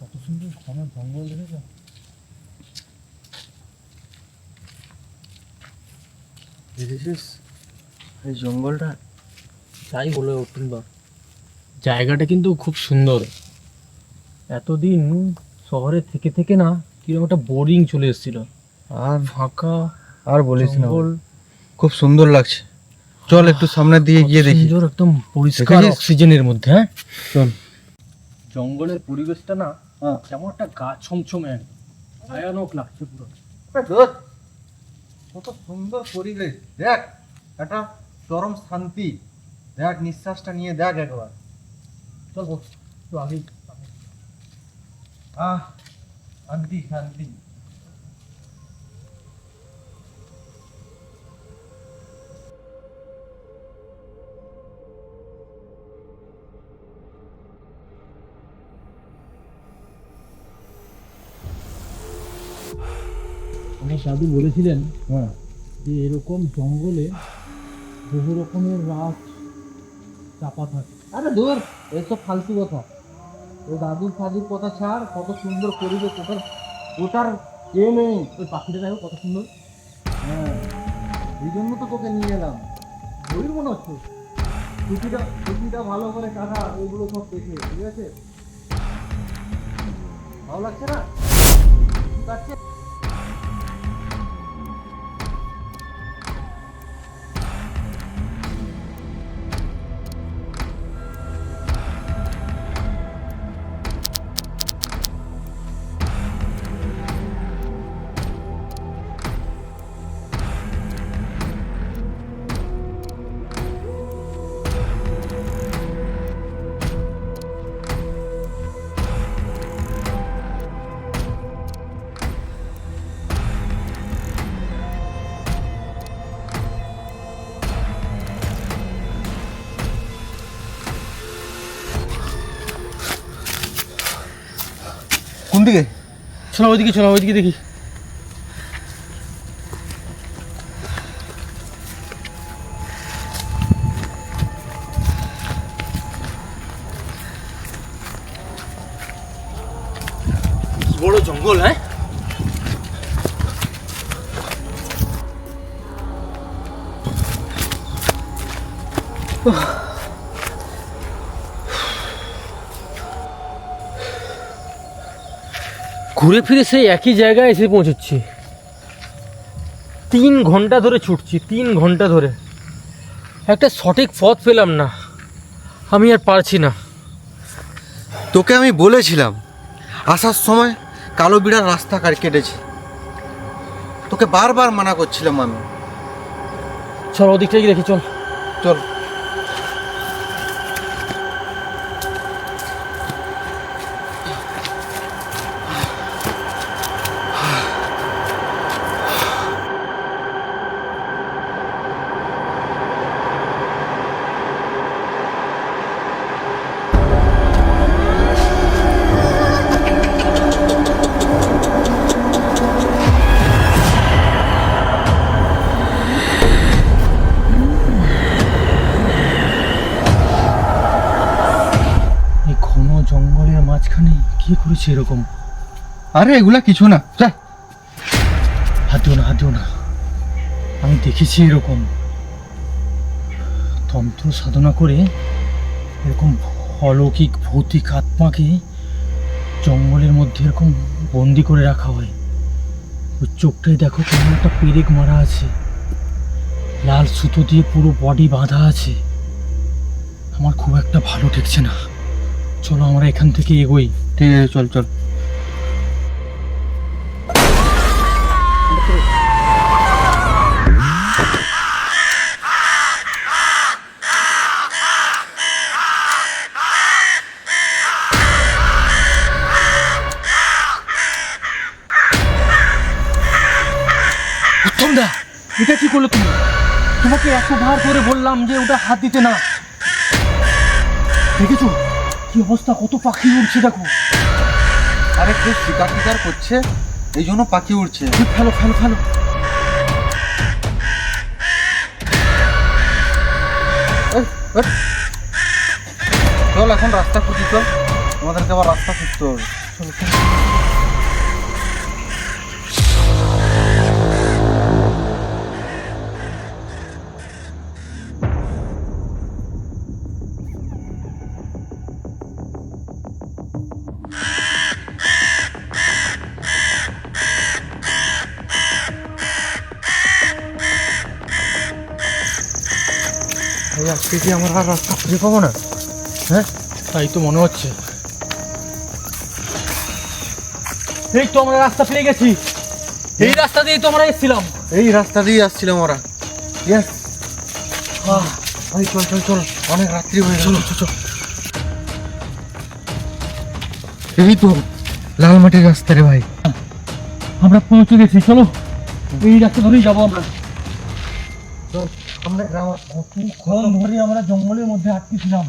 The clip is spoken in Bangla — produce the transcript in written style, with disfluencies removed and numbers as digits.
কত সুন্দর ঘন জঙ্গল দেখেছো? দেখেছিস এই জঙ্গলটা? তাই বলে উঠুন বা, জায়গাটা কিন্তু খুব সুন্দর। এতদিন শহরে থেকে থেকে না কিরকম একটা বোরিং চলে এসেছিল। আর ফাঁকা আর বলিস না, জঙ্গল, খুব সুন্দর লাগছে। চল একটু সামনের দিকে কত গিয়ে দেখি। সুন্দর, একদম পরিষ্কার দেখেছিস? অক্সিজেনের মধ্যে। হ্যাঁ, চল। জঙ্গলের পরিবেশটা না হ্যাঁ। কেমন একটা গা ছমছমে, একদম ভয়ানক লাগছে পুরো। কত সুন্দর পরিবেশ, দেখ একটা চরম শান্তি। দেখ নিঃশ্বাসটা নিয়ে দেখ একবার। চল একটু আগে। শান্তি শান্তি। আমার দাদু বলেছিলেন হ্যাঁ, যে এরকম জঙ্গলে বহু রকমের রাত চাপা থাকে। আরে দূর, এসব ফালতু কথা। ওই দাদুর ফাদুর কথা ছাড়। কত সুন্দর পরিবেশ, ওটার নেই। ওই পাখিটা দেখো কত সুন্দর। হ্যাঁ, এই জন্য তো তোকে নিয়ে এলাম। গভীর মনে হচ্ছে। ছুটিটা ভালো করে কাটা, এগুলো সব দেখে। ঠিক আছে, ভালো লাগছে না? ঠিক আছে। কোন দিকে? চলো ওইদিকে, চলো ওইদিকে দেখি। কি বড় জঙ্গল! হ্যাঁ, ঘুরে ফিরে সেই একই জায়গায় এসে পৌঁছচ্ছি। 3 ঘন্টা ধরে ছুটছি, 3 ঘন্টা ধরে একটা সঠিক পথ পেলাম না। আমি আর পারছি না। তোকে আমি বলেছিলাম আসার সময় কালো বিড়ার রাস্তা কেটেছে। তোকে বারবার মানা করছিলাম আমি। চল ওদিকটা গিয়ে দেখি, চল। চল। এই ঘন জঙ্গলের মাঝখানে কি করেছে এরকম? আরে এগুলা কিছু না, যা। হাত দিও না, হাত দিও না। আমি দেখেছি এরকম তন্ত্র সাধনা করে এরকম অলৌকিক ভৌতিক আত্মাকে জঙ্গলের মধ্যে এরকম বন্দি করে রাখা হয়। ওই চোখটাই দেখো কেমন একটা পেরেক মারা আছে, লাল সুতো দিয়ে পুরো বডি বাঁধা আছে। আমার খুব একটা ভালো ঠেকছে না। চলো আমরা এখান থেকে এগোই। ঠিক আছে, চল চল। উত্তম দা, এটা কি করলো তুমি? তোমাকে 100 বার করে বললাম যে ওটা হাত দিতে না। দেখেছো কি অবস্থা, কত পাখি উড়ছে দেখো। আরে কেউ শিকার করছে, এই জন্য পাখি উড়ছে। ফেলো ফেলো ফেলো। চল এখন রাস্তা খুঁজি, চল। আমাদেরকে আবার রাস্তা খুঁজতে হবে। চলো চলো। এই আজকে কি আমরা আর রাস্তা খুঁজে পাবো না? হ্যাঁ, তাই তো মনে হচ্ছে। এই তো আমরা রাস্তা পেয়ে গেছি। এই রাস্তা দিয়ে তো আমরা এসেছিলাম। এই রাস্তা দিয়ে আসছিলাম ওরা। ইয়েস, ভাই চল চল চল, অনেক রাত্রি হয়ে গেল। চল চল। এই তো লাল মাটির রাস্তা রে ভাই। আমরা পৌঁছে গেছি, চলো এই রাস্তা ধরেই যাবো আমরা। চল, আমরা গ্রাম কতক্ষণ ধরে আমরা জঙ্গলের মধ্যে আটকেছিলাম।